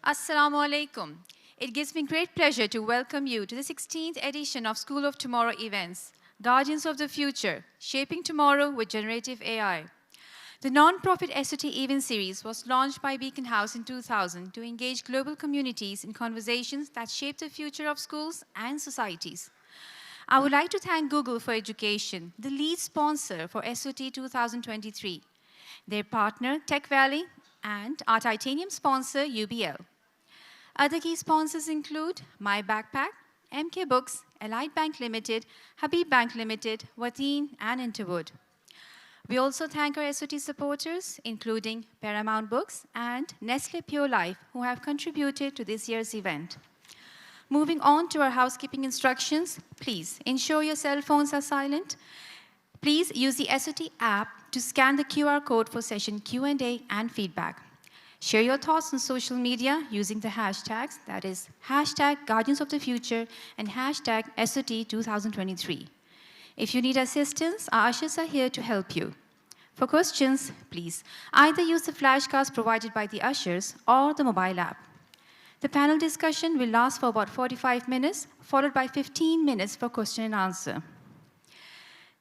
Assalamu alaikum. It gives me great pleasure to welcome you to the 16th edition of School of Tomorrow events, Guardians of the Future, Shaping Tomorrow with Generative AI. The non-profit SOT event series was launched by Beacon House in 2000 to engage global communities in conversations that shape the future of schools and societies. I would like to thank Google for Education, the lead sponsor for SOT 2023, their partner Tech Valley, and our titanium sponsor UBL. Other key sponsors include My Backpack, MK Books, Allied Bank Limited, Habib Bank Limited, Wateen, and Interwood. We also thank our SOT supporters, including Paramount Books and Nestle Pure Life, who have contributed to this year's event. Moving on to our housekeeping instructions, please ensure your cell phones are silent. Please use the SOT app to scan the QR code for session Q&A and feedback. Share your thoughts on social media using the hashtags, that is, hashtag Guardians of the Future and hashtag SOT 2023. If you need assistance, our ushers are here to help you. For questions, please either use the flashcards provided by the ushers or the mobile app. The panel discussion will last for about 45 minutes, followed by 15 minutes for question and answer.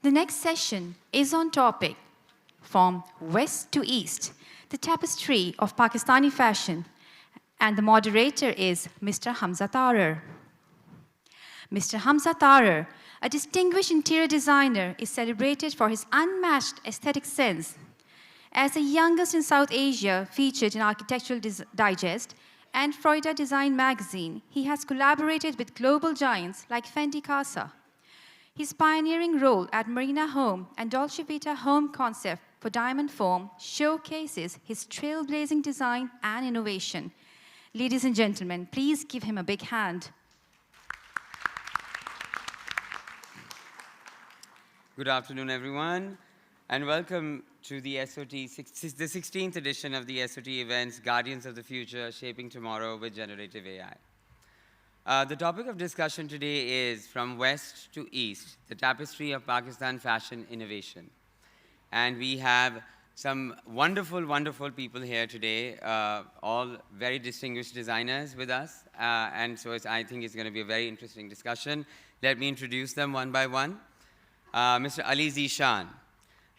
The next session is on topic, From West to East, the tapestry of Pakistani fashion, and the moderator is Mr. Hamza Tarar. Mr. Hamza Tarar, a distinguished interior designer, is celebrated for his unmatched aesthetic sense. As the youngest in South Asia featured in Architectural Digest and Freuda Design magazine, he has collaborated with global giants like Fendi Casa. His pioneering role at Marina Home and Dolce Vita Home concept for Diamond Foam showcases his trailblazing design and innovation. Ladies and gentlemen, please give him a big hand. Good afternoon, everyone, and welcome to the SOT, the 16th edition of the SOT events, Guardians of the Future, Shaping Tomorrow with Generative AI. The topic of discussion today is From West to East, the tapestry of Pakistan fashion innovation. And we have some wonderful, wonderful people here today, all very distinguished designers with us. And so I think it's going to be a very interesting discussion. Let me introduce them one by one. Mr. Ali Zishan.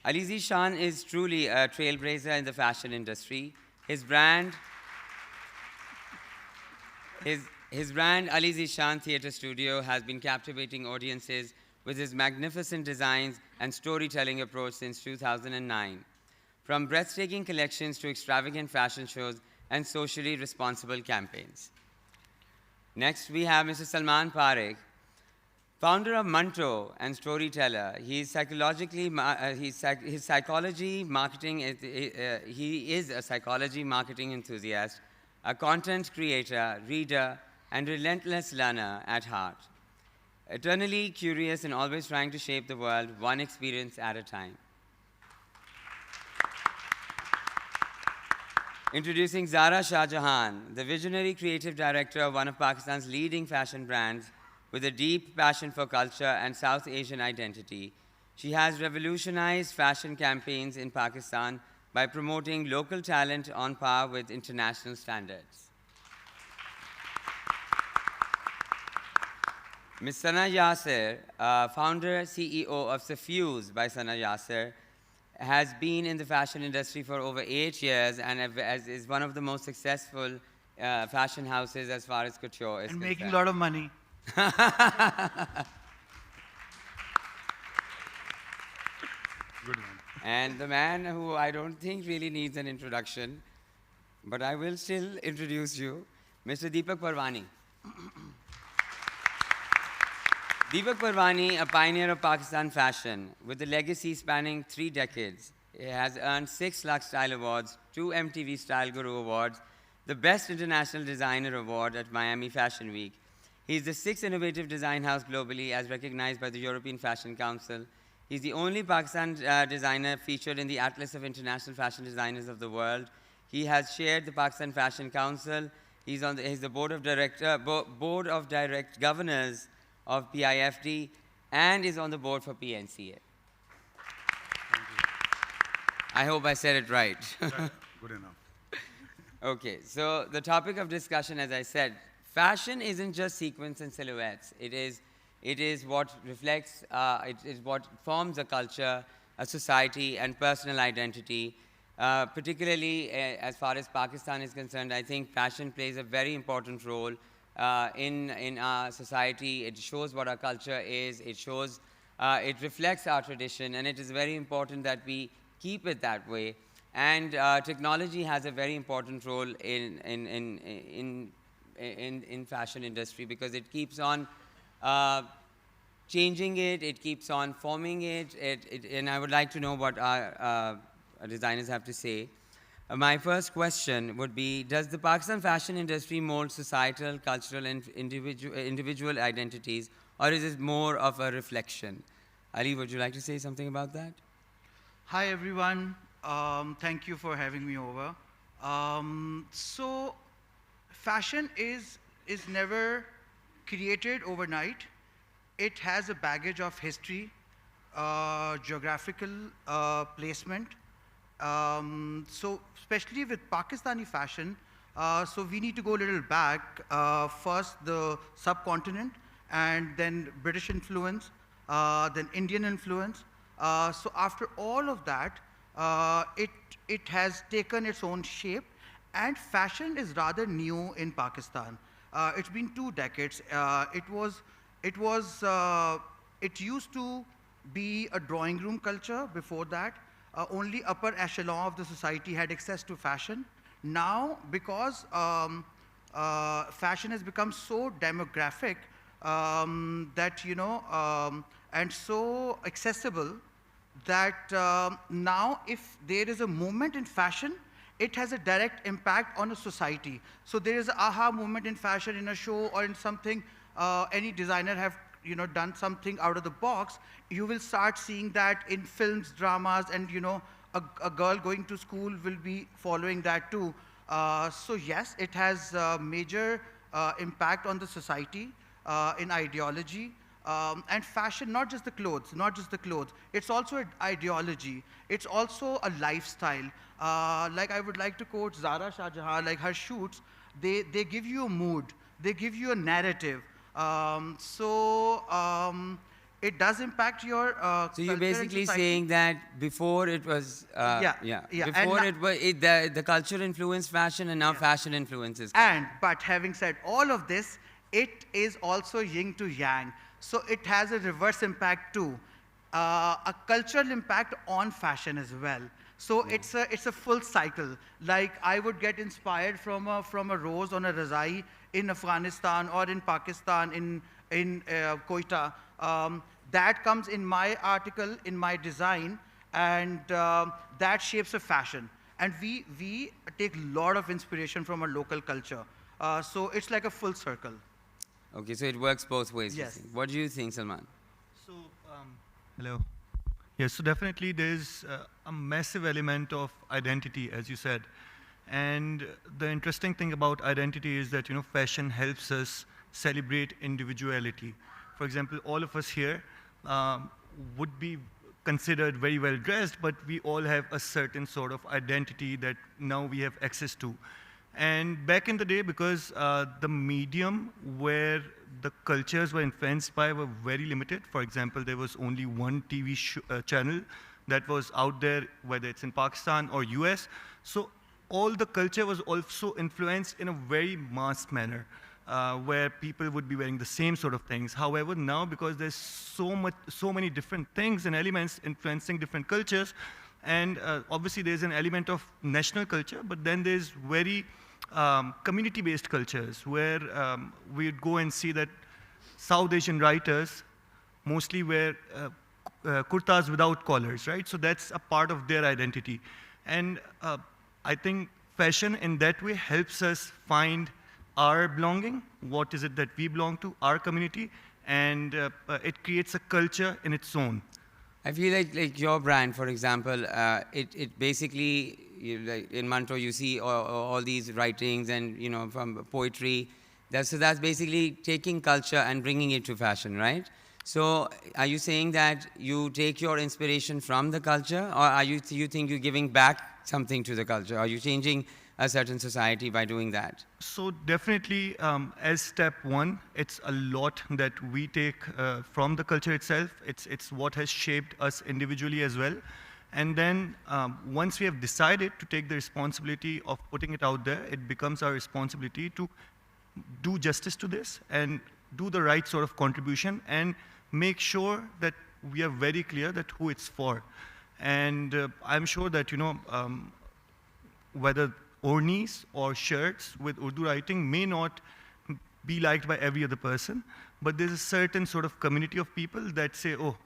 Ali Zishan is truly a trailblazer in the fashion industry. His brand, Ali Zishan Theatre Studio, has been captivating audiences with his magnificent designs and storytelling approach since 2009. From breathtaking collections to extravagant fashion shows and socially responsible campaigns. Next, we have Mr. Salman Parekh, founder of Manto and storyteller. He is a psychology marketing enthusiast, a content creator, reader, and relentless learner at heart. Eternally curious and always trying to shape the world one experience at a time. Introducing Zara Shah Jahan, the visionary creative director of one of Pakistan's leading fashion brands, with a deep passion for culture and South Asian identity. She has revolutionized fashion campaigns in Pakistan by promoting local talent on par with international standards. Ms. Sana Yasser, founder, CEO of Suffuse by Sana Yasser, has been in the fashion industry for over 8 years and is one of the most successful fashion houses as far as couture is concerned. And making a lot of money. Good man. And the man who I don't think really needs an introduction, but I will still introduce you, Mr. Deepak Parwani. Deepak Parwani, a pioneer of Pakistan fashion, with a legacy spanning 3 decades. He has earned 6 Lux Style Awards, 2 MTV Style Guru Awards, the Best International Designer Award at Miami Fashion Week. He is the 6th innovative design house globally as recognized by the European Fashion Council. He's the only Pakistan designer featured in the Atlas of International Fashion Designers of the World. He has chaired the Pakistan Fashion Council. He's the board of direct governors of PIFD and is on the board for PNCA. I hope I said it right. Good enough. Okay, so the topic of discussion, as I said, fashion isn't just sequins and silhouettes. It is what reflects, it is what forms a culture, a society, and personal identity. Particularly as far as Pakistan is concerned, I think fashion plays a very important role in our society. It shows what our culture is. It reflects our tradition, and it is very important that we keep it that way. And technology has a very important role in fashion industry because it keeps on uh, changing it, it keeps on forming and I would like to know what our designers have to say. My first question would be, does the Pakistan fashion industry mold societal, cultural, and individual identities, or is it more of a reflection? Ali, would you like to say something about that? Hi everyone, thank you for having me over. So, fashion is never created overnight. It has a baggage of history, geographical placement. So, especially with Pakistani fashion, so we need to go a little back. First, the subcontinent, and then British influence, then Indian influence. So after all of that, it has taken its own shape, and fashion is rather new in Pakistan. It's been 2 decades. It used to be a drawing room culture before that. Only upper echelon of the society had access to fashion. Now, because fashion has become so demographic that, and so accessible that now if there is a movement in fashion, it has a direct impact on a society. So there is an aha moment in fashion, in a show or in something, any designer have done something out of the box, you will start seeing that in films, dramas, and a girl going to school will be following that too. So yes, it has a major impact on the society in ideology. And fashion, not just the clothes, it's also an ideology. It's also a lifestyle. Like I would like to quote Zara Shah Jahan, like her shoots, they give you a mood, they give you a narrative. It does impact your So you're culture and basically society. saying that before it was, Yeah. before it was, the culture influenced fashion and now Yeah. fashion influences. But having said all of this, it is also yin to yang. So it has a reverse impact too, a cultural impact on fashion as well. So it's a full cycle. Like I would get inspired from a rose on a razai in Afghanistan or in Pakistan, in Quetta. That comes in my article, in my design, and that shapes a fashion. And we take a lot of inspiration from our local culture. So it's like a full circle. Okay, so it works both ways. You Yes. think. What do you think, Salman? So, hello. Yes, so definitely there's a massive element of identity, as you said. And the interesting thing about identity is that, fashion helps us celebrate individuality. For example, all of us here would be considered very well dressed, but we all have a certain sort of identity that now we have access to. And back in the day, because the medium where the cultures were influenced by were very limited. For example, there was only one TV channel that was out there, whether it's in Pakistan or US. So all the culture was also influenced in a very mass manner, where people would be wearing the same sort of things. However, now because there's so many different things and elements influencing different cultures, and obviously there's an element of national culture, but then there's very community-based cultures where we'd go and see that South Asian writers mostly wear kurtas without collars, right? So that's a part of their identity. And I think fashion in that way helps us find our belonging, what is it that we belong to, our community, and it creates a culture in its own. I feel like your brand, for example, it basically, like in Manto, you see all these writings and, from poetry. So that's basically taking culture and bringing it to fashion, right? So are you saying that you take your inspiration from the culture, or you think you're giving back something to the culture? Are you changing a certain society by doing that? So definitely, as step one, it's a lot that we take from the culture itself. It's what has shaped us individually as well. And then once we have decided to take the responsibility of putting it out there, it becomes our responsibility to do justice to this and do the right sort of contribution and make sure that we are very clear that who it's for. And I'm sure that, whether ornis or shirts with Urdu writing may not be liked by every other person, but there's a certain sort of community of people that say, oh,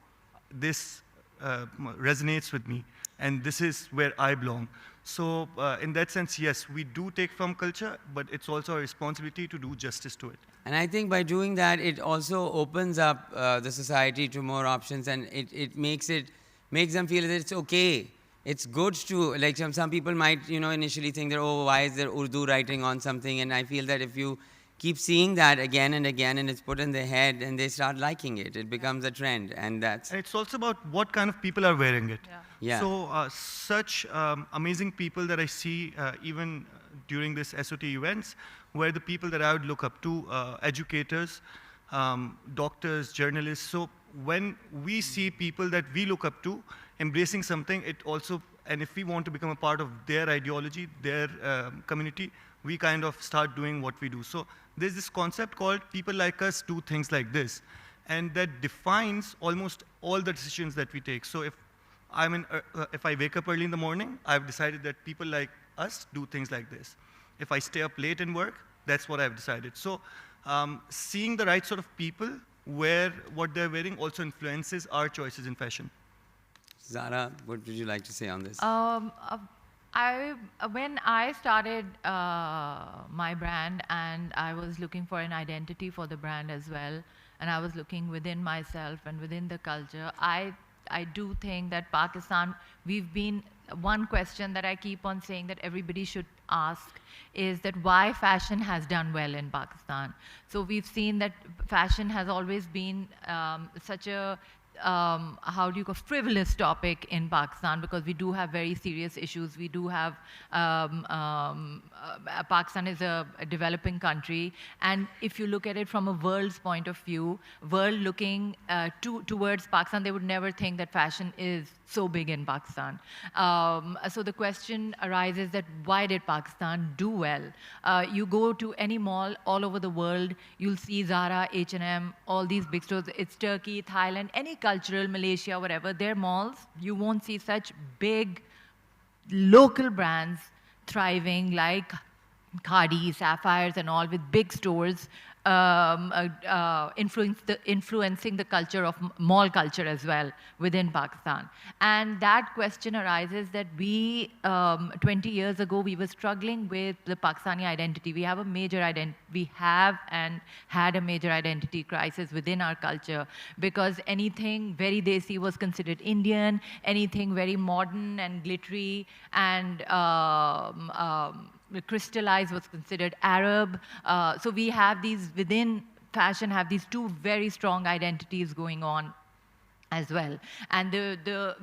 this resonates with me, and this is where I belong. So in that sense, yes, we do take from culture, but it's also our responsibility to do justice to it. And I think by doing that, it also opens up the society to more options, and it makes them feel that it's okay. It's good to, like some people might, initially think that, oh, why is there Urdu writing on something? And I feel that if you keep seeing that again and again, and it's put in their head, and they start liking it, it becomes a trend, and that's... And it's also about what kind of people are wearing it. Yeah. So such amazing people that I see even during this SOT events, where the people that I would look up to, educators, doctors, journalists. So when we see people that we look up to embracing something, it also, and if we want to become a part of their ideology, their community, we kind of start doing what we do. So there's this concept called people like us do things like this. And that defines almost all the decisions that we take. So if I wake up early in the morning, I've decided that people like us do things like this. If I stay up late and work, that's what I've decided. So seeing the right sort of people wear what they're wearing also influences our choices in fashion. Zara, what would you like to say on this? When I started my brand, and I was looking for an identity for the brand as well, and I was looking within myself and within the culture, I do think that Pakistan, one question that I keep on saying that everybody should ask is that why fashion has done well in Pakistan. So we've seen that fashion has always been such a frivolous topic in Pakistan, because we do have very serious issues. We do have, Pakistan is a developing country, and if you look at it from a world's point of view, world looking towards Pakistan, they would never think that fashion is so big in Pakistan. So the question arises that why did Pakistan do well? You go to any mall all over the world, you'll see Zara, H&M, all these big stores. It's Turkey, Thailand, any cultural, Malaysia, whatever, their malls, you won't see such big local brands thriving like Khadi, Sapphires and all, with big stores influencing the culture of mall culture as well within Pakistan. And that question arises that we, 20 years ago, we were struggling with the Pakistani identity. We have a major we have and had a major identity crisis within our culture, because anything very desi was considered Indian, anything very modern and glittery and crystallized was considered Arab. So we have these, within fashion, have these two very strong identities going on as well. And the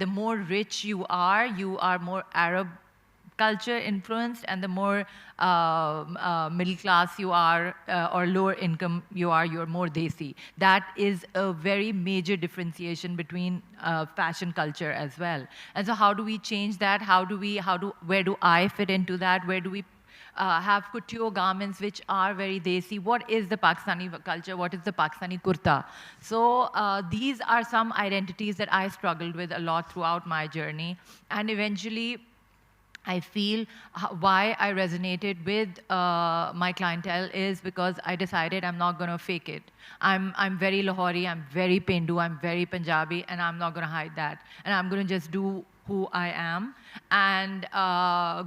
more rich you are more Arab culture influenced, and the more middle class you are or lower income you're more desi. That is a very major differentiation between fashion culture as well. And so how do we change that? Where do I fit into that? Where do we have couture garments which are very desi? What is the Pakistani culture? What is the Pakistani kurta? So these are some identities that I struggled with a lot throughout my journey. And eventually, I feel why I resonated with my clientele is because I decided I'm not going to fake it. I'm very Lahori, I'm very Pendu, I'm very Punjabi, and I'm not going to hide that. And I'm going to just do who I am and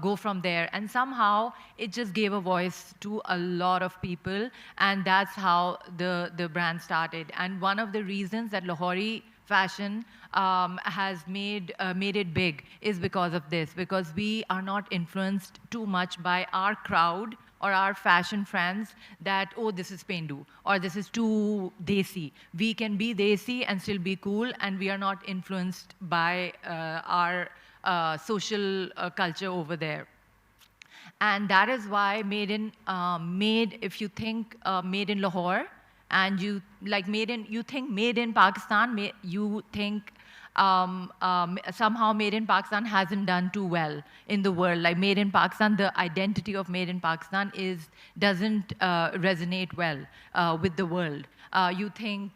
go from there. And somehow it just gave a voice to a lot of people, and that's how the brand started. And one of the reasons that Lahori fashion has made it big is because of this, because we are not influenced too much by our crowd or our fashion friends that, oh, this is Pendu or this is too desi. We can be desi and still be cool, and we are not influenced by our social culture over there. And that is why if you think made in Lahore, and you think made in Pakistan, you think somehow made in Pakistan hasn't done too well in the world. Like made in Pakistan, the identity of made in Pakistan doesn't resonate well with the world. You think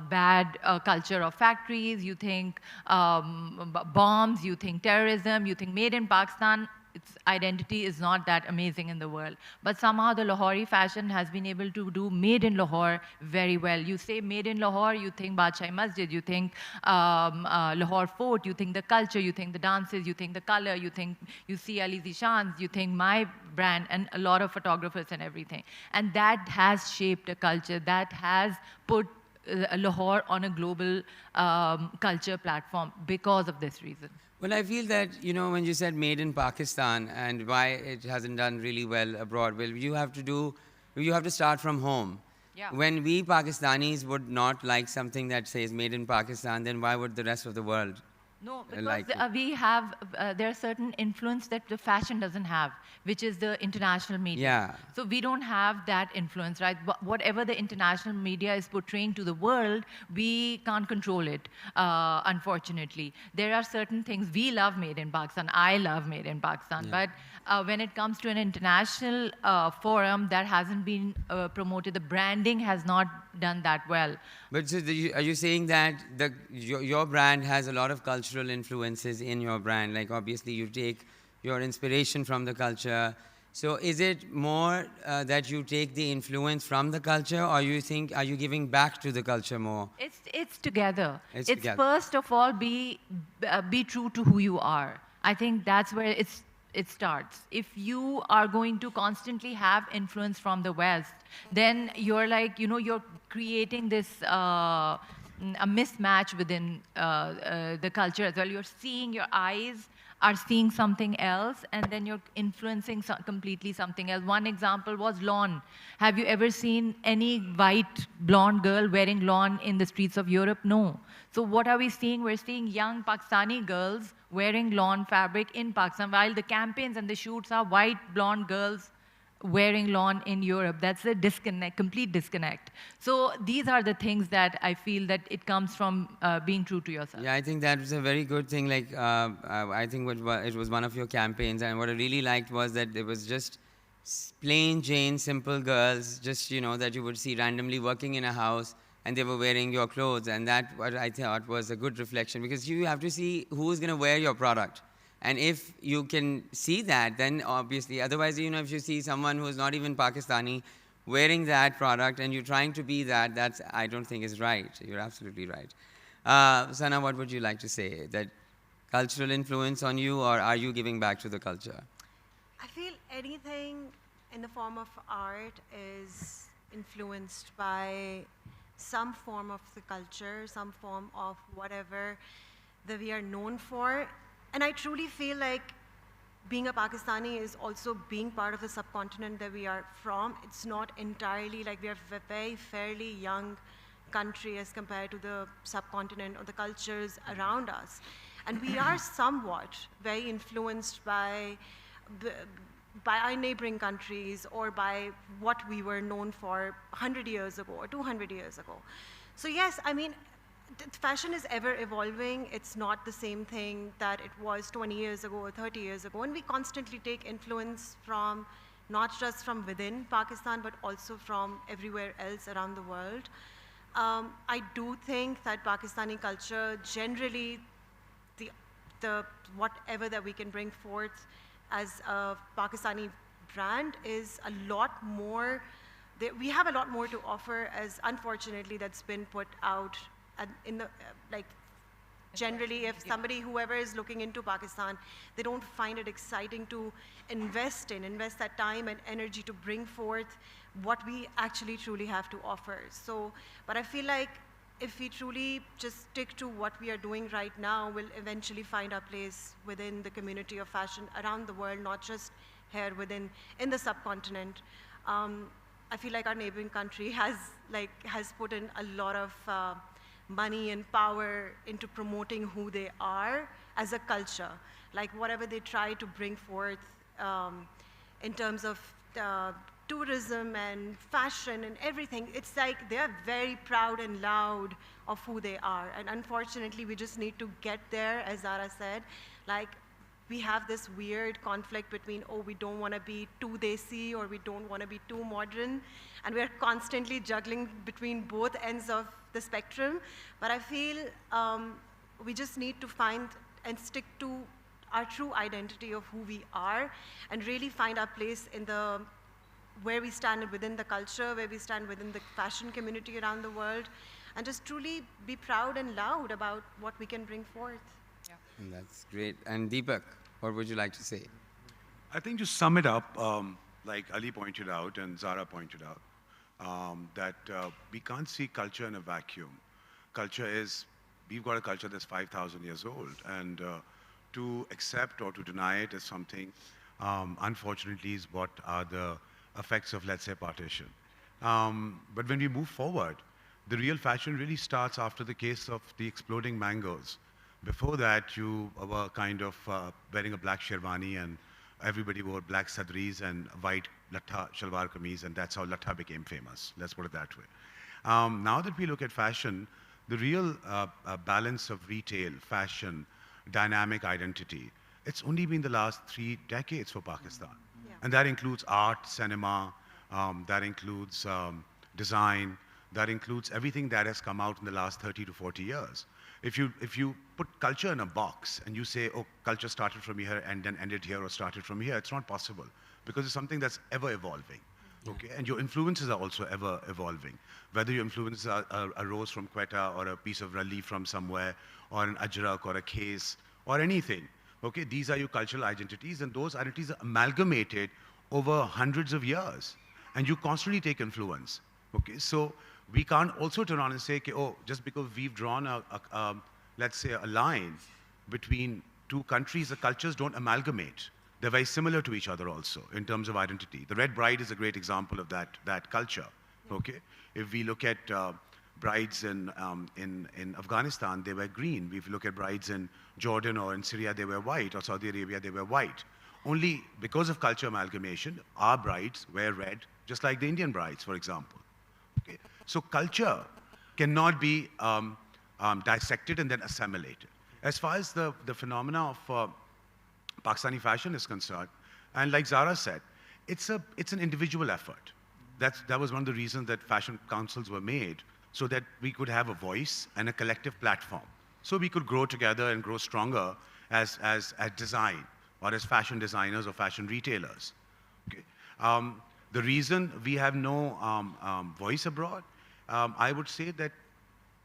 bad culture of factories, you think bombs, you think terrorism, you think made in Pakistan. Its identity is not that amazing in the world. But somehow the Lahori fashion has been able to do made in Lahore very well. You say made in Lahore, you think Badshai Masjid, you think Lahore Fort, you think the culture, you think the dances, you think the color, you see Ali Zishans, you think my brand, and a lot of photographers and everything. And that has shaped a culture, that has put Lahore on a global culture platform because of this reason. Well, I feel that, when you said made in Pakistan and why it hasn't done really well abroad, well, you have to start from home. Yeah. When we Pakistanis would not like something that says made in Pakistan, then why would the rest of the world No, because like it? we have, there are certain influence that the fashion doesn't have, which is the international media. Yeah. So we don't have that influence, right? Whatever the international media is portraying to the world, we can't control it, unfortunately. There are certain things, we love made in Pakistan, I love made in Pakistan, Yeah. but when it comes to an international forum, that hasn't been promoted. The branding has not done that well. But so are you saying that your brand has a lot of cultural influences in your brand? Like obviously you take your inspiration from the culture. So is it more that you take the influence from the culture, or you think, are you giving back to the culture more? It's together. It's It's together. first of all be true to who you are. I think that's where it starts. If you are going to constantly have influence from the West, then you're like, you're creating this a mismatch within the culture as well. Your eyes are seeing something else, and then you're influencing completely something else. One example was lawn. Have you ever seen any white blonde girl wearing lawn in the streets of Europe? No. So what are we seeing? We're seeing young Pakistani girls wearing lawn fabric in Pakistan, while the campaigns and the shoots are white blonde girls wearing lawn in Europe. That's a disconnect, complete disconnect. So these are the things that I feel that it comes from being true to yourself. Yeah, I think that was a very good thing. Like, I think it was one of your campaigns, and what I really liked was that it was just plain Jane, simple girls, just, that you would see randomly working in a house, and they were wearing your clothes, and that what I thought was a good reflection, because you have to see who's going to wear your product. And if you can see that, then obviously, otherwise, if you see someone who is not even Pakistani wearing that product and you're trying to be that, I don't think is right. You're absolutely right. Sana, what would you like to say? That cultural influence on you, or are you giving back to the culture? I feel anything in the form of art is influenced by some form of the culture, some form of whatever that we are known for. And I truly feel like being a Pakistani is also being part of the subcontinent that we are from. It's not entirely like we are a very fairly young country as compared to the subcontinent or the cultures around us. And we are somewhat very influenced by our neighboring countries or by what we were known for 100 years ago or 200 years ago. So yes, I mean, fashion is ever evolving. It's not the same thing that it was 20 years ago or 30 years ago. And we constantly take influence from, not just from within Pakistan, but also from everywhere else around the world. I do think that Pakistani culture, generally, the whatever that we can bring forth as a Pakistani brand is a lot more, we have a lot more to offer, as unfortunately that's been put out in the, generally if somebody, whoever is looking into Pakistan, they don't find it exciting to invest that time and energy to bring forth what we actually truly have to offer. So, but I feel like if we truly just stick to what we are doing right now, we'll eventually find our place within the community of fashion around the world, not just here in the subcontinent. I feel like our neighboring country has put in a lot of money and power into promoting who they are as a culture. like whatever they try to bring forth in terms of tourism and fashion and everything, it's like they're very proud and loud of who they are. And unfortunately, we just need to get there, as Zara said. Like, we have this weird conflict between, oh, we don't want to be too desi or we don't want to be too modern. And we're constantly juggling between both ends of the spectrum. But I feel we just need to find and stick to our true identity of who we are and really find our place in the where we stand within the culture, where we stand within the fashion community around the world, and just truly be proud and loud about what we can bring forth. Yeah. And that's great. And Deepak, what would you like to say? I think to sum it up, like Ali pointed out and Zara pointed out, that we can't see culture in a vacuum. Culture is, we've got a culture that's 5,000 years old, and to accept or to deny it is something, unfortunately, is what are the effects of, let's say, partition. But when we move forward, the real fashion really starts after the case of the exploding mangoes. Before that, you were kind of wearing a black sherwani, and everybody wore black sadris and white latha shalwar kameez, and that's how latha became famous. Let's put it that way. Now that we look at fashion, the real balance of retail, fashion, dynamic identity, it's only been the last 3 decades for Pakistan. Yeah. And that includes art, cinema, that includes design, that includes everything that has come out in the last 30 to 40 years. If you put culture in a box and you say, oh, culture started from here and then ended here or started from here, it's not possible because it's something that's ever evolving. Okay, and your influences are also ever evolving. Whether your influences are a rose from Quetta or a piece of relief from somewhere or an ajrak or a case or anything. Okay, these are your cultural identities, and those identities are amalgamated over hundreds of years, and you constantly take influence. Okay, so we can't also turn around and say, okay, oh, just because we've drawn let's say a line between 2 countries, the cultures don't amalgamate. They're very similar to each other also in terms of identity. The Red Bride is a great example of that culture. Okay, if we look at brides in Afghanistan, they were green. If you look at brides in Jordan or in Syria, they were white, or Saudi Arabia, they were white. Only because of culture amalgamation, our brides wear red, just like the Indian brides, for example. Okay? So culture cannot be dissected and then assimilated. As far as the phenomena of Pakistani fashion is concerned, and like Zara said, it's an individual effort. That was one of the reasons that fashion councils were made, so that we could have a voice and a collective platform. So we could grow together and grow stronger as design, or as fashion designers or fashion retailers. Okay. The reason we have no voice abroad, I would say that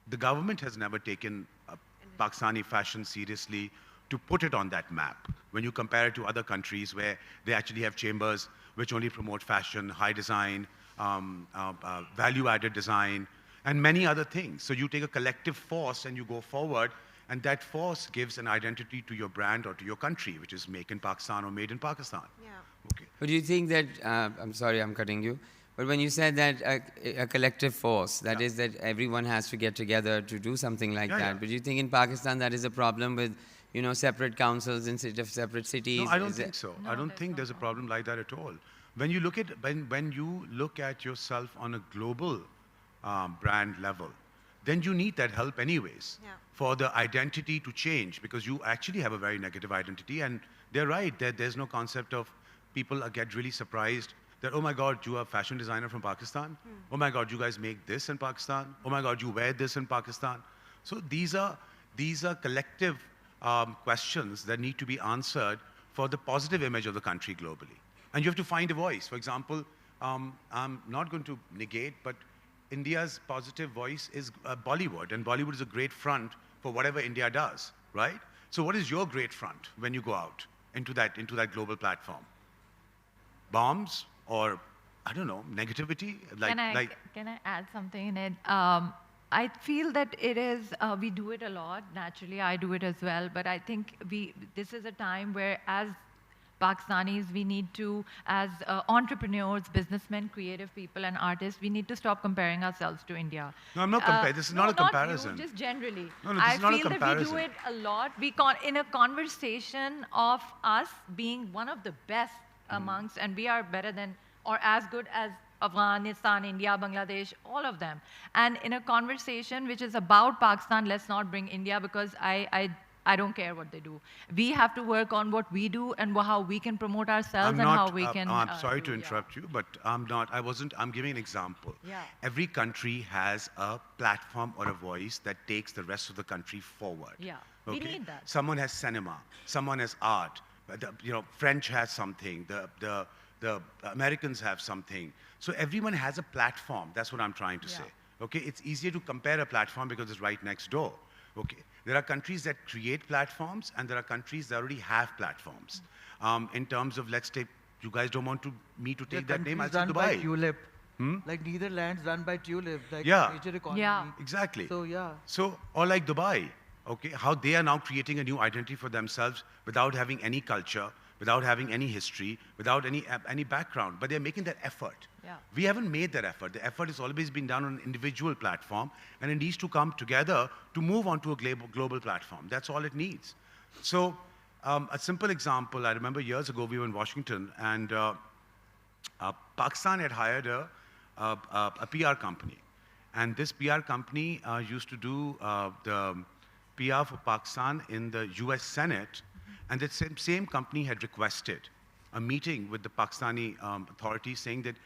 the government has never taken Pakistani fashion seriously to put it on that map. When you compare it to other countries where they actually have chambers which only promote fashion, high design, value-added design, and many other things. So you take a collective force and you go forward, and that force gives an identity to your brand or to your country, which is Make in Pakistan or Made in Pakistan. Yeah. Okay. But do you think that, I'm sorry, I'm cutting you, but when you said that a collective force, that is that everyone has to get together to do something like that, but do you think in Pakistan that is a problem with, you know, separate councils instead of separate cities? No, I don't think so. I don't think there's a problem like that at all. When you look at, when you look at yourself on a global brand level, then you need that help anyways for the identity to change, because you actually have a very negative identity. And they're right, that there's no concept of people get really surprised that, oh my God, you are a fashion designer from Pakistan. Oh my God, you guys make this in Pakistan. Oh my God, you wear this in Pakistan. So these are collective questions that need to be answered for the positive image of the country globally. And you have to find a voice. For example, I'm not going to negate, but India's positive voice is Bollywood, and Bollywood is a great front for whatever India does, right? So what is your great front when you go out into that global platform? Bombs or, I don't know, negativity? Can I add something in it? I feel that it is, we do it a lot. Naturally, I do it as well. But I think this is a time where as Pakistanis, we need to, as entrepreneurs, businessmen, creative people, and artists, we need to stop comparing ourselves to India. No, I'm not comparing. This is not a comparison. Not you, just generally. No, no, this is not a I feel that we do comparison. it a lot. In a conversation of us being one of the best amongst, and we are better than or as good as Afghanistan, India, Bangladesh, all of them. And in a conversation which is about Pakistan, let's not bring India because I don't care what they do. We have to work on what we do and how we can promote ourselves how we can. I'm sorry to interrupt you, but I'm giving an example. Yeah. Every country has a platform or a voice that takes the rest of the country forward. Yeah. Okay? We need that. Someone has cinema, someone has art. French has something. The Americans have something. So everyone has a platform. That's what I'm trying to say. Okay, it's easier to compare a platform because it's right next door. Okay, there are countries that create platforms, and there are countries that already have platforms. In terms of, let's take, you guys don't want me to take that name. I'll say run by Dubai. Tulip. Like Netherlands run by Tulip, like Yeah. major economy. Yeah. Exactly. So yeah. So, or like Dubai, okay, how they are now creating a new identity for themselves without having any culture, without having any history, without any background, but they're making that effort. Yeah. We haven't made that effort. The effort has always been done on an individual platform, and it needs to come together to move onto a global platform. That's all it needs. So, a simple example, I remember years ago we were in Washington, and Pakistan had hired a PR company. And this PR company used to do the PR for Pakistan in the US Senate, and the same company had requested a meeting with the Pakistani authorities saying that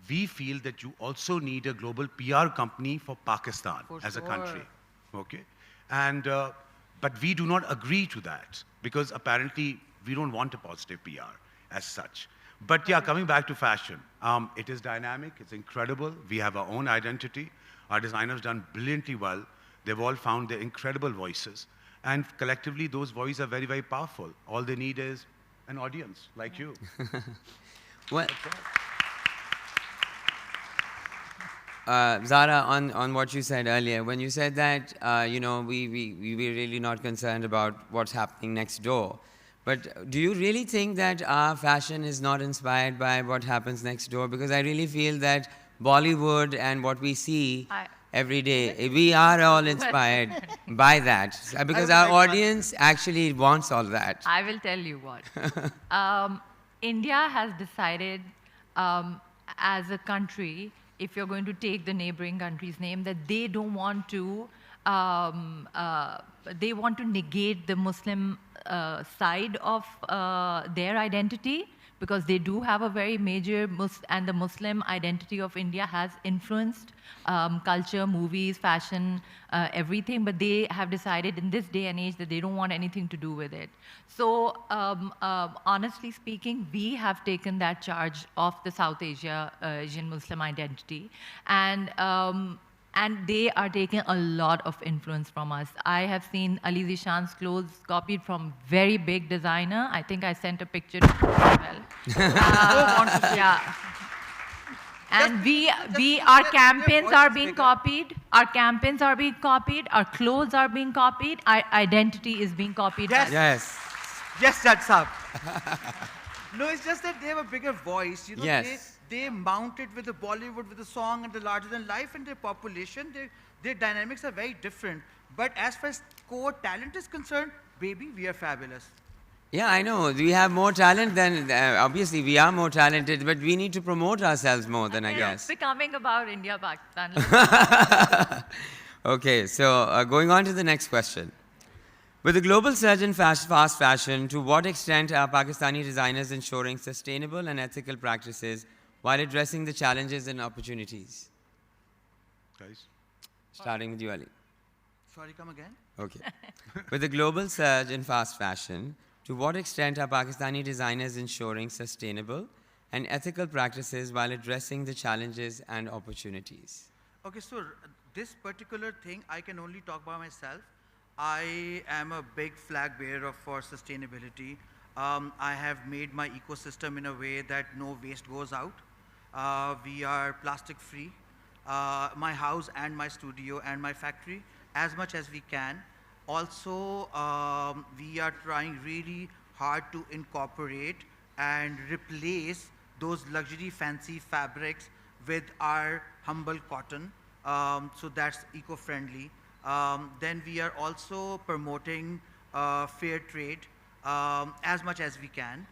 we feel that you also need a global PR company for Pakistan as a country. Okay? And, but we do not agree to that because apparently we don't want a positive PR as such. But yeah, coming back to fashion, it is dynamic, it's incredible. We have our own identity. Our designers done brilliantly well. They've all found their incredible voices. And collectively, those voices are very, very powerful. All they need is an audience like you. Well, Zara, on what you said earlier, when you said that, we're really not concerned about what's happening next door. But do you really think that our fashion is not inspired by what happens next door? Because I really feel that Bollywood and what we see every day, we are all inspired by that. Because our audience actually wants all that. I will tell you what. India has decided as a country, if you're going to take the neighboring country's name, that they don't want to, they want to negate the Muslim side of their identity, because they do have a very major, and the Muslim identity of India has influenced culture, movies, fashion, everything, but they have decided in this day and age that they don't want anything to do with it. So honestly speaking, we have taken that charge of the South Asian Muslim identity, and they are taking a lot of influence from us. I have seen Ali Zishan's clothes copied from very big designer. I think I sent a picture to you as well. Yeah. And our campaigns are being copied. Our campaigns are being copied. Our clothes are being copied. Our identity is being copied. Yes. Yes, that's up. No, it's just that they have a bigger voice. You know, Yes. they mount it with the Bollywood, with the song and the larger than life and their population. Their dynamics are very different. But as far as core talent is concerned, baby, we are fabulous. Yeah, I know. We have more talent than, obviously we are more talented, but we need to promote ourselves more than I guess. It's becoming about India, Pakistan. Okay, so going on to the next question. With the global surge in fast fashion, to what extent are Pakistani designers ensuring sustainable and ethical practices while addressing the challenges and opportunities? Guys? Starting with you, Ali. Sorry, come again? Okay. With the global surge in fast fashion, to what extent are Pakistani designers ensuring sustainable and ethical practices while addressing the challenges and opportunities? Okay, so this particular thing, I can only talk by myself. I am a big flag bearer for sustainability. I have made my ecosystem in a way that no waste goes out. We are plastic free. My house and my studio and my factory, as much as we can. Also, we are trying really hard to incorporate and replace those luxury fancy fabrics with our humble cotton. So that's eco-friendly. Then we are also promoting fair trade as much as we can.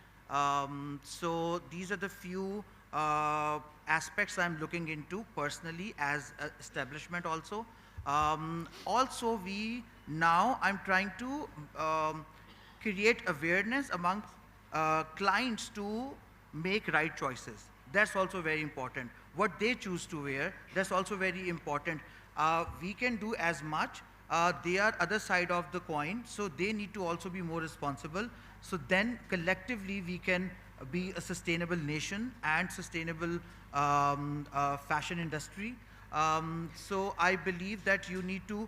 So these are the few aspects I'm looking into personally as an establishment also. Also, I'm trying to create awareness among clients to make right choices. That's also very important. What they choose to wear, that's also very important. We can do as much. They are other side of the coin, so they need to also be more responsible. So then collectively we can be a sustainable nation and sustainable fashion industry. So I believe that you need to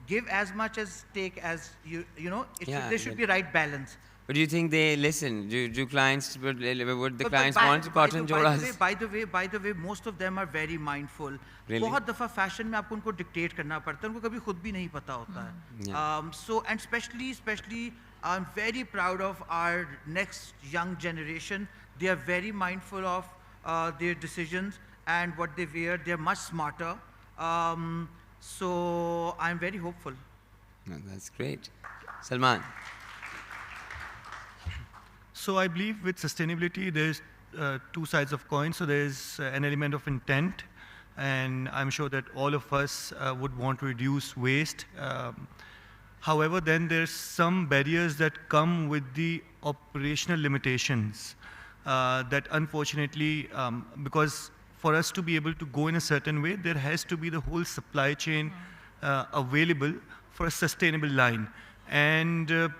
give as much as take as there should be right balance. But do you think they listen? Do clients, would the clients want by cotton the joras? by the way, most of them are very mindful. Really? बहुत दफा fashion में आपको उनको dictate करना पड़ता है, उनको कभी खुद भी नहीं पता होता है. So and especially I'm very proud of our next young generation. They are very mindful of their decisions and what they wear. They're much smarter. So I'm very hopeful. No, that's great. Salman. So I believe with sustainability, there's two sides of coin. So there's an element of intent, and I'm sure that all of us would want to reduce waste. However, then there's some barriers that come with the operational limitations that unfortunately, because for us to be able to go in a certain way, there has to be the whole supply chain available for a sustainable line. And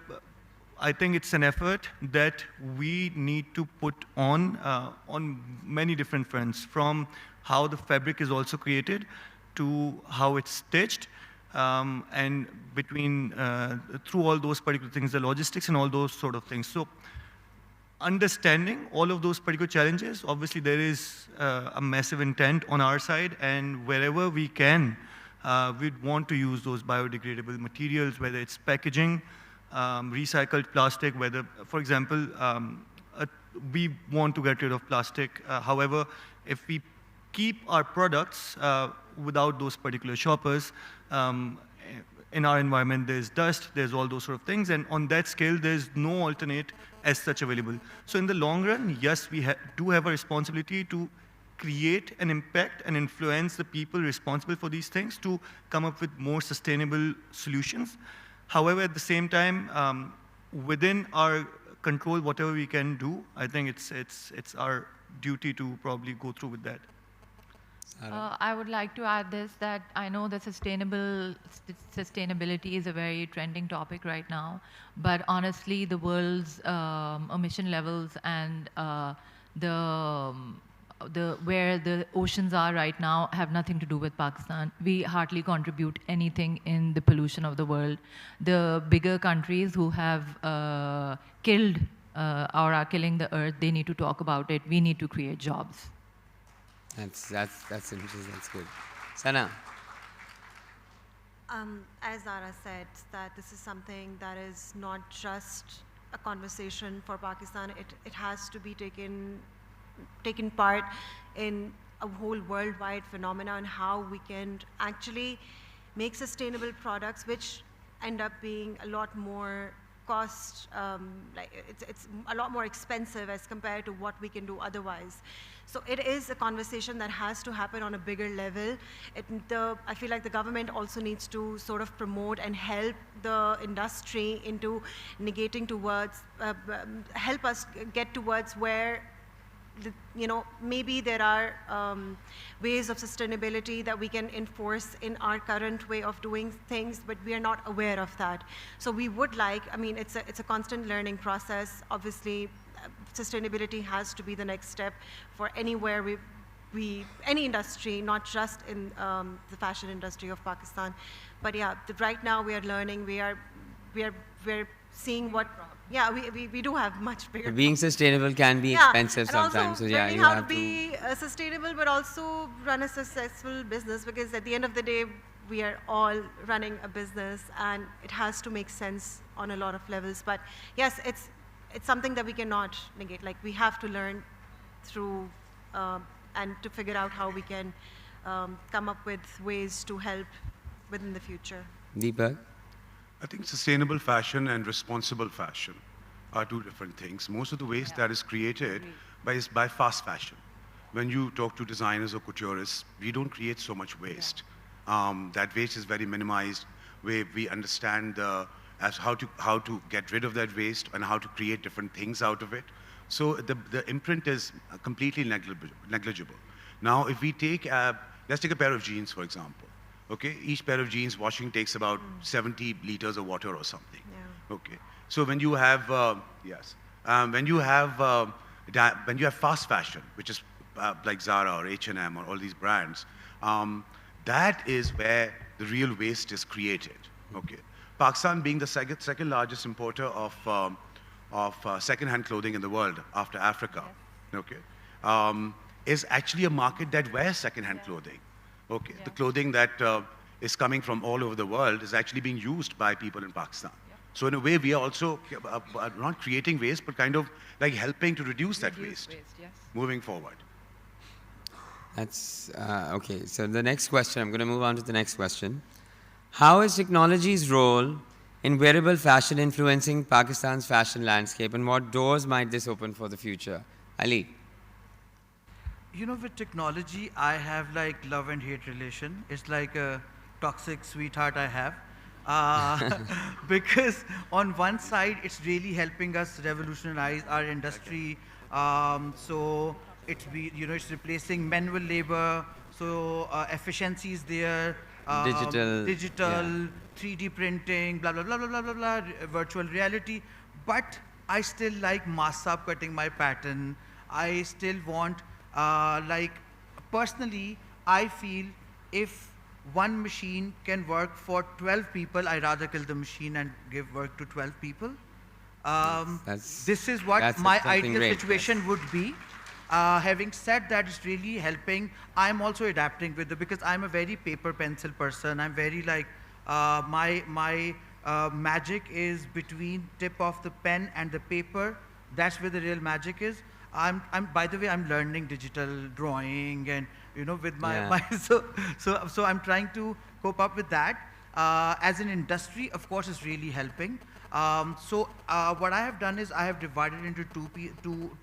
I think it's an effort that we need to put on many different fronts, from how the fabric is also created to how it's stitched, and between through all those particular things, the logistics and all those sort of things. So understanding all of those particular challenges, obviously there is a massive intent on our side, and wherever we can, we'd want to use those biodegradable materials, whether it's packaging, recycled plastic, whether, for example, we want to get rid of plastic. However, if we keep our products without those particular shoppers, in our environment there's dust, there's all those sort of things, and on that scale there's no alternate as such available. So in the long run, yes, we do have a responsibility to create an impact and influence the people responsible for these things to come up with more sustainable solutions. However, at the same time, within our control, whatever we can do, I think it's our duty to probably go through with that. I would like to add this, that I know that sustainability is a very trending topic right now, but honestly, the world's emission levels and where the oceans are right now have nothing to do with Pakistan. We hardly contribute anything in the pollution of the world. The bigger countries who have killed or are killing the earth, they need to talk about it. We need to create jobs. That's interesting. That's good. Sana. As Zara said, that this is something that is not just a conversation for Pakistan. It has to be taken part in a whole worldwide phenomenon, and how we can actually make sustainable products which end up being a lot more it's a lot more expensive as compared to what we can do otherwise. So it is a conversation that has to happen on a bigger level. I feel like the government also needs to sort of promote and help the industry into negating towards, help us get towards where maybe there are ways of sustainability that we can enforce in our current way of doing things, but we are not aware of that. So we would like, it's a constant learning process. Obviously, sustainability has to be the next step for anywhere any industry, not just in the fashion industry of Pakistan. But yeah, right now we are learning. We're seeing what. Yeah, we do have much bigger. Being sustainable can be expensive sometimes. So yeah, learning you how have to be sustainable, but also run a successful business, because at the end of the day, we are all running a business, and it has to make sense on a lot of levels. But yes, it's something that we cannot negate. Like, we have to learn through and to figure out how we can come up with ways to help within the future. Deepak? I think sustainable fashion and responsible fashion are two different things. Most of the waste that is created is by fast fashion. When you talk to designers or couturiers, we don't create so much waste. That waste is very minimized. We understand as how to get rid of that waste and how to create different things out of it. So the imprint is completely negligible. Now, if we take, let's take a pair of jeans, for example. Okay, each pair of jeans washing takes about 70 liters of water or something. Yeah. Okay, so when you have when you have fast fashion, which is like Zara or H&M or all these brands, that is where the real waste is created. Okay, Pakistan being the second largest importer of second-hand clothing in the world after Africa, okay, is actually a market that wears second-hand clothing. Okay, the clothing that is coming from all over the world is actually being used by people in Pakistan. So in a way, we are also not creating waste, but kind of like helping to reduce that waste moving forward. That's okay. So the next question, I'm going to move on to the next question. How is technology's role in wearable fashion influencing Pakistan's fashion landscape, and what doors might this open for the future? Ali? You know, with technology, I have like love and hate relation. It's like a toxic sweetheart I have. Because on one side, it's really helping us revolutionize our industry. So it's it's replacing manual labor. So efficiency is there. Digital, 3D printing, blah, blah, blah, blah, blah, blah, blah, virtual reality. But I still like mass up cutting my pattern. I still want, like, personally, I feel if one machine can work for 12 people, I'd rather kill the machine and give work to 12 people. This is what my ideal situation would be. Having said that, it's really helping. I'm also adapting with it because I'm a very paper pencil person. I'm very like, my magic is between tip of the pen and the paper. That's where the real magic is. By the way, I'm learning digital drawing and, with my so I'm trying to cope up with that. As an industry, of course, it's really helping. What I have done is I have divided into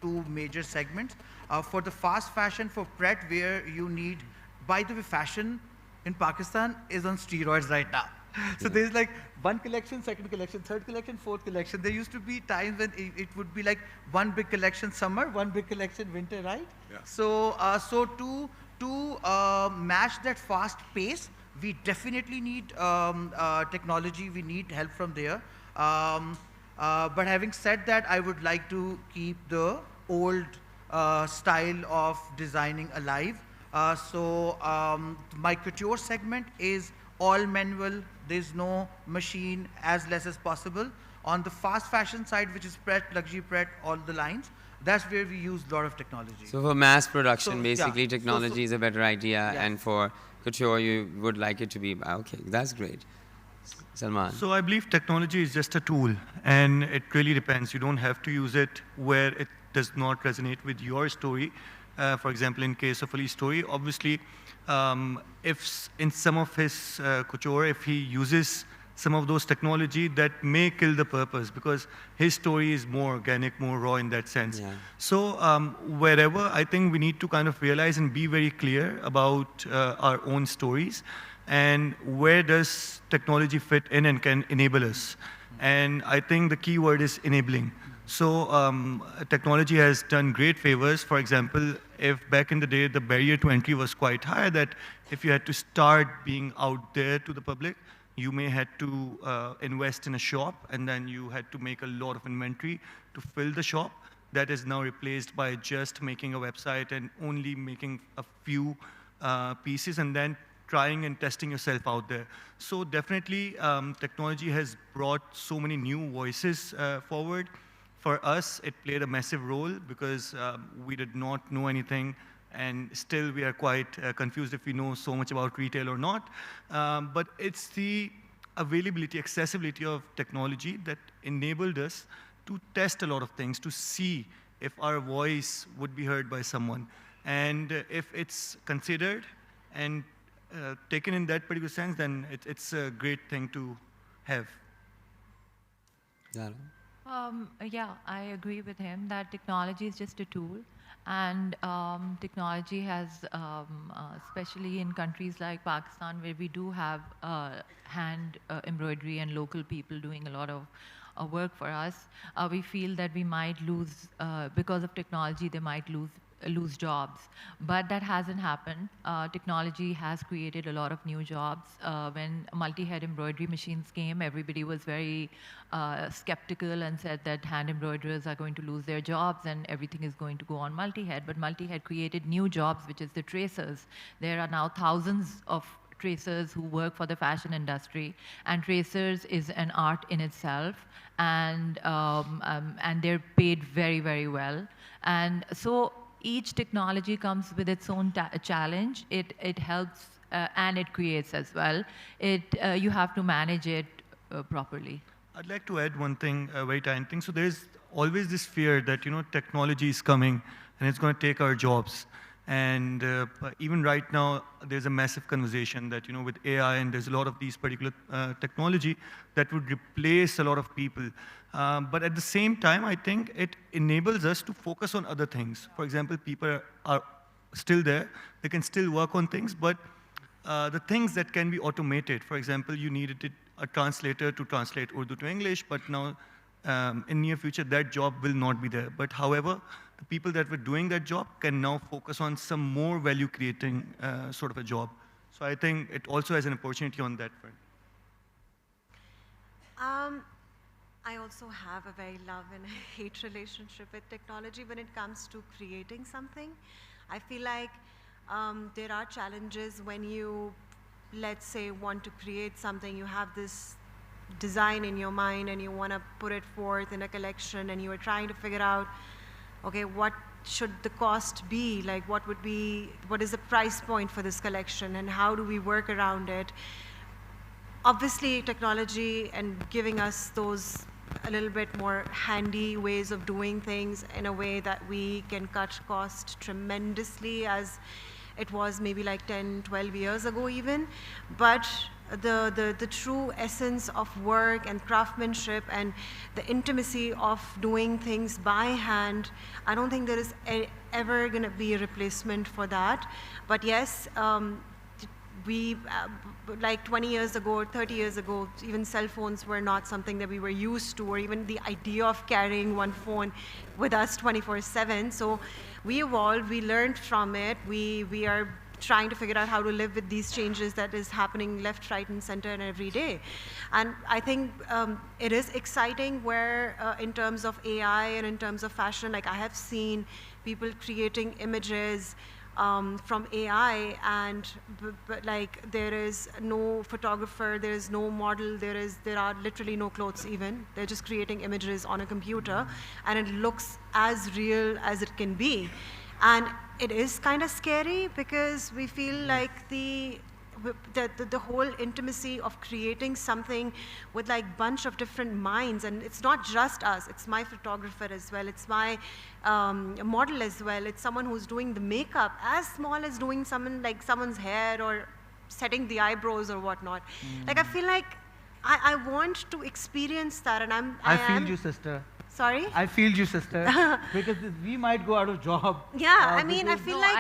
two major segments. For the fast fashion, for Pret, where you need, by the way, fashion in Pakistan is on steroids right now. So there's like one collection, second collection, third collection, fourth collection. There used to be times when it would be like one big collection summer, one big collection winter, right? Yeah. So to match that fast pace, we definitely need technology. We need help from there. But having said that, I would like to keep the old style of designing alive. My couture segment is all manual. There's no machine, as less as possible. On the fast fashion side, which is Pret, luxury Pret, all the lines, that's where we use a lot of technology. So for mass production, basically, technology is a better idea, and for couture, you would like it to be, okay, that's great. Salman. So I believe technology is just a tool, and it really depends. You don't have to use it where it does not resonate with your story. For example, in case of Ali's story, obviously, if in some of his couture, if he uses some of those technology, that may kill the purpose because his story is more organic, more raw in that sense. Yeah. So wherever, I think we need to kind of realize and be very clear about our own stories and where does technology fit in and can enable us. And I think the key word is enabling. So technology has done great favors. For example, if back in the day the barrier to entry was quite high, that if you had to start being out there to the public, you may had to invest in a shop, and then you had to make a lot of inventory to fill the shop. That is now replaced by just making a website and only making a few pieces and then trying and testing yourself out there. So definitely technology has brought so many new voices forward. For us, it played a massive role because we did not know anything, and still we are quite confused if we know so much about retail or not. But it's the availability, accessibility of technology that enabled us to test a lot of things, to see if our voice would be heard by someone. And if it's considered and taken in that particular sense, then it's a great thing to have. Yeah, I agree with him that technology is just a tool. And technology has, especially in countries like Pakistan, where we do have hand embroidery and local people doing a lot of work for us, we feel that we might lose, because of technology, they might lose jobs. But that hasn't happened. Technology has created a lot of new jobs. When multi-head embroidery machines came, everybody was very skeptical and said that hand embroiderers are going to lose their jobs and everything is going to go on multi-head. But multi-head created new jobs, which is the tracers. There are now thousands of tracers who work for the fashion industry, and tracers is an art in itself, and they're paid very, very well. And so each technology comes with its own challenge. It helps and it creates as well. You have to manage it properly. I'd like to add one thing, a very tiny thing. So there's always this fear that technology is coming and it's going to take our jobs. And even right now, there's a massive conversation that with AI, and there's a lot of these particular technology that would replace a lot of people. But at the same time, I think it enables us to focus on other things. For example, people are still there. They can still work on things, but the things that can be automated, for example, you needed a translator to translate Urdu to English, but now in near future, that job will not be there. But however, the people that were doing that job can now focus on some more value-creating sort of a job. So I think it also has an opportunity on that front. I also have a very love and hate relationship with technology when it comes to creating something. I feel like there are challenges when you, let's say, want to create something. You have this design in your mind and you want to put it forth in a collection, and you are trying to figure out, okay, what should the cost be? Like, what is the price point for this collection, and how do we work around it? Obviously, technology and giving us those a little bit more handy ways of doing things in a way that we can cut cost tremendously, as it was maybe like 10, 12 years ago even. But the true essence of work and craftsmanship and the intimacy of doing things by hand, I don't think there is ever going to be a replacement for that. But yes, we, like 20 years ago or 30 years ago, even cell phones were not something that we were used to, or even the idea of carrying one phone with us 24/7. So we evolved, we learned from it, we are trying to figure out how to live with these changes that is happening left, right, and center and every day. And I think it is exciting where in terms of AI and in terms of fashion, like I have seen people creating images from AI, and like there is no photographer, there is no model, there are literally no clothes even. They're just creating images on a computer, and it looks as real as it can be. And it is kind of scary because we feel like the whole intimacy of creating something with like bunch of different minds, and it's not just us, it's my photographer as well, it's my model as well, it's someone who's doing the makeup, as small as doing someone's hair or setting the eyebrows or whatnot. Like I feel like I want to experience that, and I feel you, sister. Sorry? I feel you, sister, because we might go out of job. Yeah, I mean, I feel like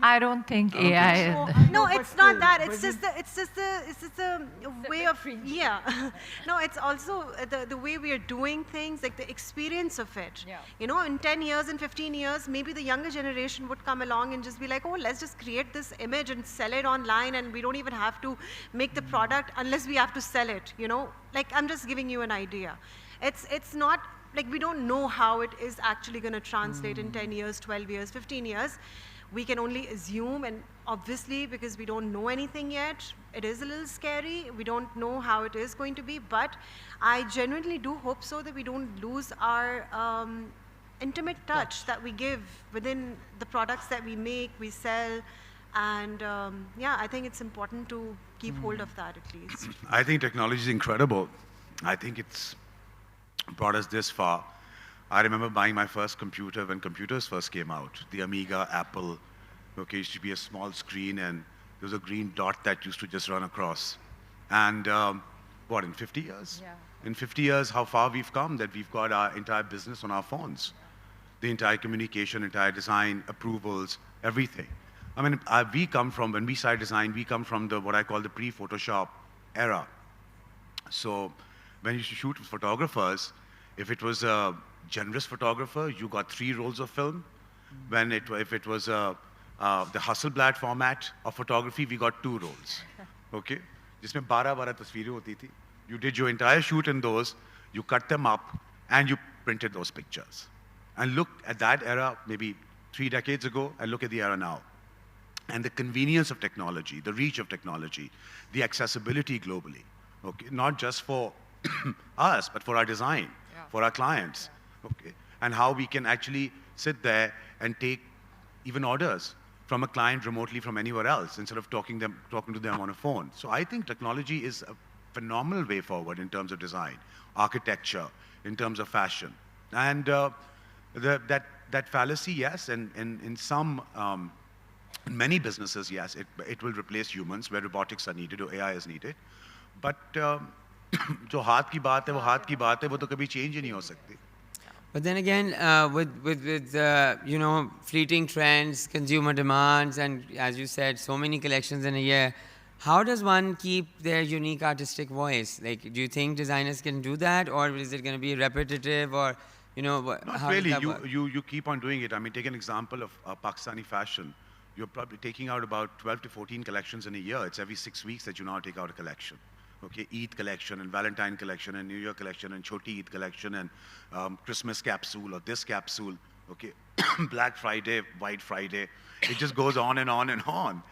I don't think AI is. No, it's not that. It's just the way of, yeah. No, it's also the way we are doing things, like the experience of it. Yeah. You know, in 10 years, in 15 years, maybe the younger generation would come along and just be like, oh, let's just create this image and sell it online, and we don't even have to make the product unless we have to sell it, you know? Like, I'm just giving you an idea. It's not, like, we don't know how it is actually going to translate in 10 years, 12 years, 15 years. We can only assume, and obviously, because we don't know anything yet, it is a little scary. We don't know how it is going to be, but I genuinely do hope so, that we don't lose our intimate touch that we give within the products that we make, we sell, and yeah, I think it's important to keep hold of that at least. I think technology is incredible. I think it's brought us this far. I remember buying my first computer when computers first came out, the Amiga, Apple. Okay, it used to be a small screen and there was a green dot that used to just run across. And what, in 50 years? Yeah. In 50 years, how far we've come that we've got our entire business on our phones. The entire communication, entire design, approvals, everything. I mean, we come from, when we started design, we come from the, what I call the pre-Photoshop era. So when you shoot with photographers, if it was a generous photographer, you got 3 rolls of film. If it was the Hasselblad format of photography, we got 2 rolls. Okay? जिसमें 12 तस्वीरें होती थी. You did your entire shoot in those, you cut them up, and you printed those pictures. And look at that era, maybe 3 decades ago, and look at the era now. And the convenience of technology, the reach of technology, the accessibility globally. Okay? Not just for us, but for our design, for our clients. Okay? And how we can actually sit there and take even orders from a client remotely from anywhere else instead of talking to them on a phone. So I think technology is a phenomenal way forward in terms of design, architecture, in terms of fashion. And that fallacy, yes, and in some, in many businesses, yes, it will replace humans where robotics are needed or AI is needed. But जो हाथ की बात है वो हाथ की बात है वो तो कभी change ही नहीं हो सकती. But then again, with you know, fleeting trends, consumer demands, and as you said, so many collections in a year, how does one keep their unique artistic voice? Like, do you think designers can do that, or is it going to be repetitive, or, you know, Not how really. does that work? You keep on doing it. I mean, take an example of Pakistani fashion. You're probably taking out about 12 to 14 collections in a year. It's every 6 weeks that you now take out a collection. Okay, Eid collection and Valentine collection and New Year collection and Choti Eid collection and Christmas capsule or this capsule. Okay, Black Friday, White Friday. It just goes on and on and on.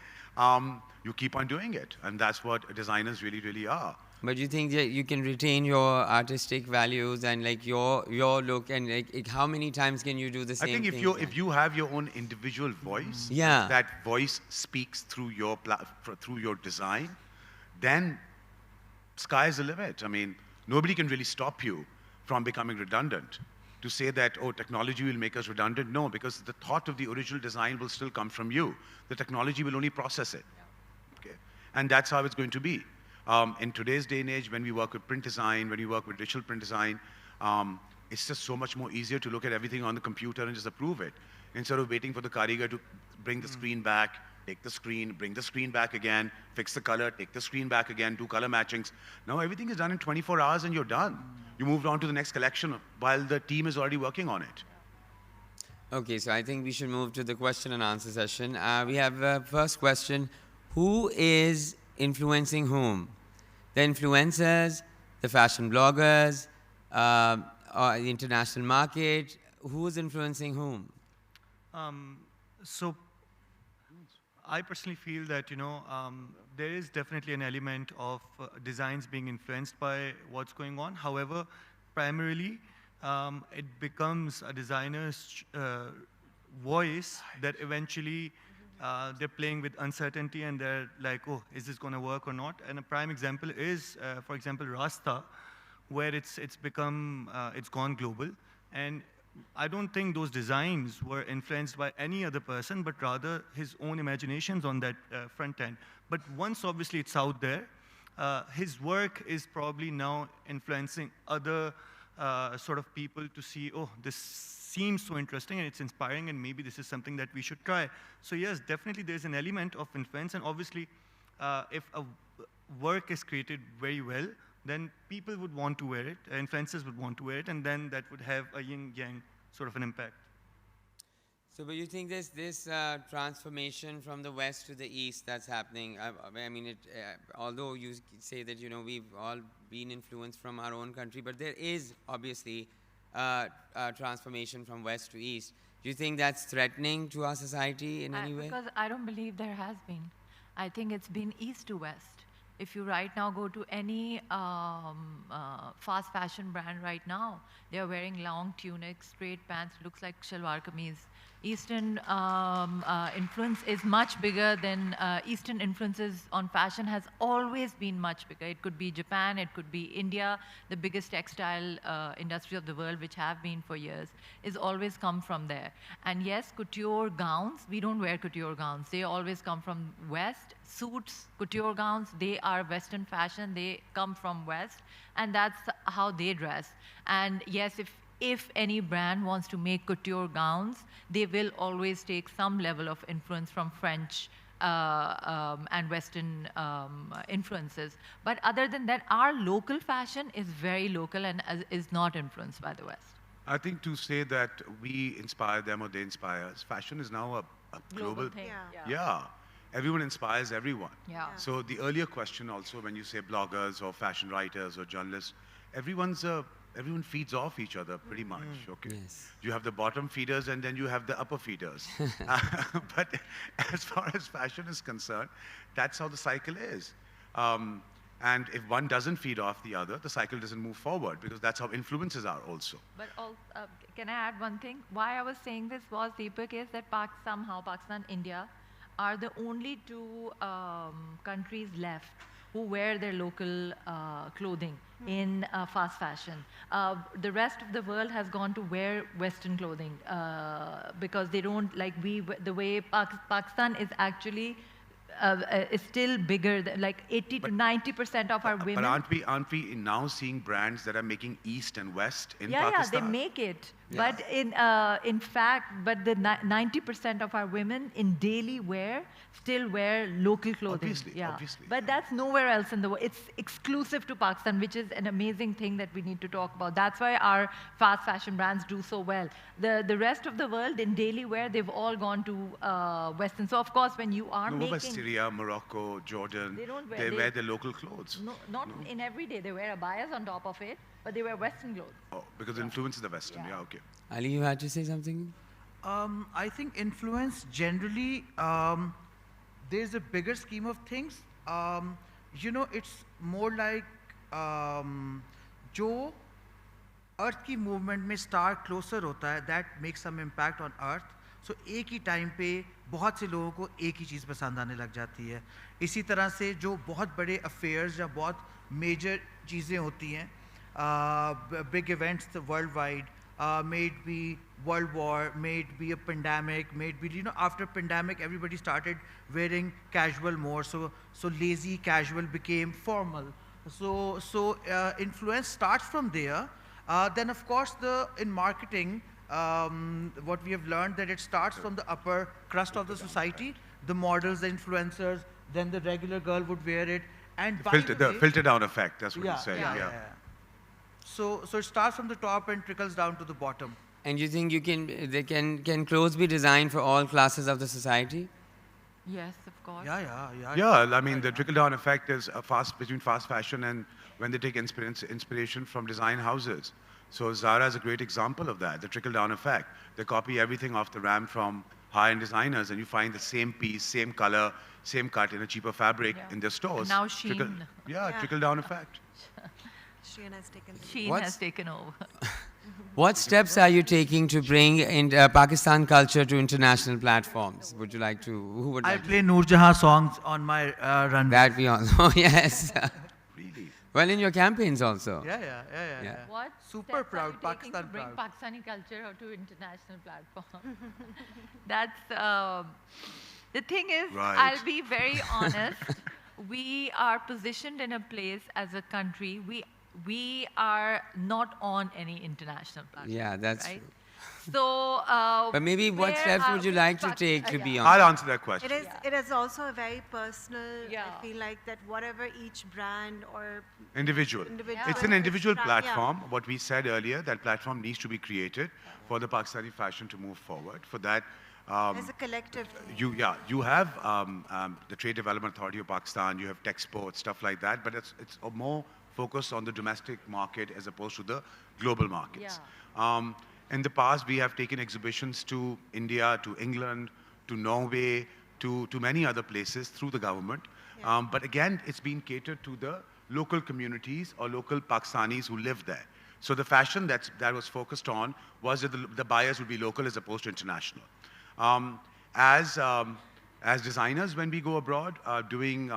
You keep on doing it, and that's what designers really, really are. But you think that you can retain your artistic values and like your look, and like how many times can you do the same I think thing? if you have your own individual voice, Yeah. that voice speaks through your design, then sky is the limit. I mean, nobody can really stop you from becoming redundant. To say that, oh, technology will make us redundant, no, because the thought of the original design will still come from you. The technology will only process it. Okay? And that's how it's going to be. In today's day and age, when we work with print design, when we work with digital print design, it's just so much more easier to look at everything on the computer and just approve it. Instead of waiting for the karigar to bring the screen back, take the screen, bring the screen back again, fix the color, take the screen back again, do color matchings. Now everything is done in 24 hours and you're done. You moved on to the next collection while the team is already working on it. Okay, so I think we should move to the question and answer session. We have a first question. Who is influencing whom? The influencers, the fashion bloggers, or the international market? Who is influencing whom? So I personally feel that, you know, there is definitely an element of designs being influenced by what's going on. However, primarily, it becomes a designer's voice that eventually they're playing with uncertainty and they're like, oh, is this going to work or not? And a prime example is, for example, Rasta, where it's gone global. And I don't think those designs were influenced by any other person, but rather his own imaginations on that front end. But once obviously it's out there, his work is probably now influencing other sort of people to see, oh, this seems so interesting and it's inspiring and maybe this is something that we should try. So yes, definitely there's an element of influence, and obviously if a work is created very well, then people would want to wear it, influencers would want to wear it, and then that would have a yin-yang sort of an impact. So, but you think there's this transformation from the west to the east that's happening? I mean, although you say that, you know, we've all been influenced from our own country, but there is obviously a transformation from west to east. Do you think that's threatening to our society in any way? Because I don't believe there has been. I think it's been east to west. If you right now go to any fast fashion brand right now, they are wearing long tunics, straight pants, looks like shalwar kameez. Eastern influence is much bigger than Eastern influences on fashion has always been much bigger. It could be Japan, it could be India, the biggest textile industry of the world, which have been for years, is always come from there. And yes, couture gowns, we don't wear couture gowns. They always come from West. Suits, couture gowns, they are Western fashion. They come from West, and that's how they dress. And yes, if any brand wants to make couture gowns, they will always take some level of influence from French and Western influences. But other than that, our local fashion is very local and is not influenced by the West. I think to say that we inspire them or they inspire us, fashion is now a global thing. Yeah. Everyone inspires everyone. Yeah. So the earlier question also, when you say bloggers or fashion writers or journalists, everyone feeds off each other pretty much. Okay. Yes. You have the bottom feeders and then you have the upper feeders. But as far as fashion is concerned, that's how the cycle is. And if one doesn't feed off the other, the cycle doesn't move forward, because that's how influences are also. But can I add one thing? Why I was saying this was, Deepak, is that somehow Pakistan, India are the only two countries left who wear their local clothing in fast fashion. The rest of the world has gone to wear Western clothing because they don't like the way Pakistan is actually is still bigger, like 80 to 90% of our women. But aren't we now seeing brands that are making East and West in Pakistan? Pakistan? Yeah, they make it. Yeah. But in fact, the 90% of our women in daily wear still wear local clothing. Obviously. But that's nowhere else in the world. It's exclusive to Pakistan, which is an amazing thing that we need to talk about. That's why our fast fashion brands do so well. The rest of the world in daily wear, they've all gone to Western. So of course, when you are making Syria, Morocco, Jordan, they wear their local clothes. Not in every day. They wear abayas on top of it, but they wear Western clothes. Oh, because the influence is the Western. Yeah, okay. Ali, you had to say something? I think influence generally, there's a bigger scheme of things. It's more like जो अर्थ की movement में star closer होता है, that make some impact on earth. So एक ही time पे बहुत से लोगों को एक ही चीज़ पसंद आने लग जाती है. इसी तरह से जो बहुत बड़े अफेयर्स या बहुत मेजर चीज़ें होती हैं, big events world wide, may it be World War, may it be a pandemic, may it be, after pandemic, everybody started wearing casual more. So lazy casual became formal. So influence starts from there. Then of course, in marketing, what we have learned that it starts from the upper crust of the society, the models, the influencers, then the regular girl would wear it. And the filter down effect, that's what you say. Yeah. So it starts from the top and trickles down to the bottom. And you think can clothes be designed for all classes of the society? Yes, of course. Yeah, I mean, the trickle-down effect is between fast fashion and when they take inspiration from design houses. So Zara is a great example of that, the trickle-down effect. They copy everything off the RAM from high-end designers, and you find the same piece, same color, same cut in a cheaper fabric in their stores. And now Shein. Trickle-down effect. Shein has taken over. What steps are you taking to bring in Pakistan culture to international platforms? Would you like to? Who would I like play Noor Jahan songs on my runway. That we also, oh, yes. Really? Well, in your campaigns also. Yeah. What Super steps proud, are you taking Pakistan to bring proud. Pakistani culture to international platform? That's the thing is, Right. I'll be very honest. We are positioned in a place as a country. We are not on any international platform. Yeah, that's right? true. So, But maybe what steps would you like to take to be on? I'll answer that question. It is also a very personal. Yeah. I feel like that whatever each brand or Individual. Individual. It's an individual Yeah. platform. What we said earlier, that platform needs to be created for the Pakistani fashion to move forward. For that, as a collective. you have the Trade Development Authority of Pakistan, you have Texport, stuff like that, but it's more focused on the domestic market as opposed to the global markets. In the past, we have taken exhibitions to India, to England, to Norway, to many other places through the government. But again, it's been catered to the local communities or local Pakistanis who live there. So the fashion that was focused on was that the buyers would be local as opposed to international. As, as designers, when we go abroad doing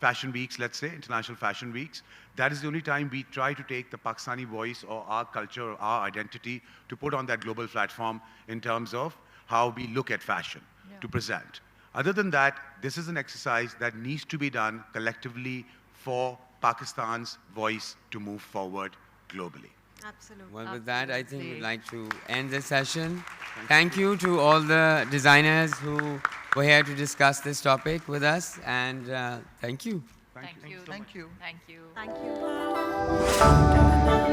fashion weeks, let's say, international fashion weeks, that is the only time we try to take the Pakistani voice or our culture, or our identity, to put on that global platform in terms of how we look at fashion to present. Other than that, this is an exercise that needs to be done collectively for Pakistan's voice to move forward globally. Absolutely. Well, with that, I think we'd Absolutely. like to end this session. Thank you to all the designers who were here to discuss this topic with us, and thank you. Thank you. Thank you. Thank you. Thank you.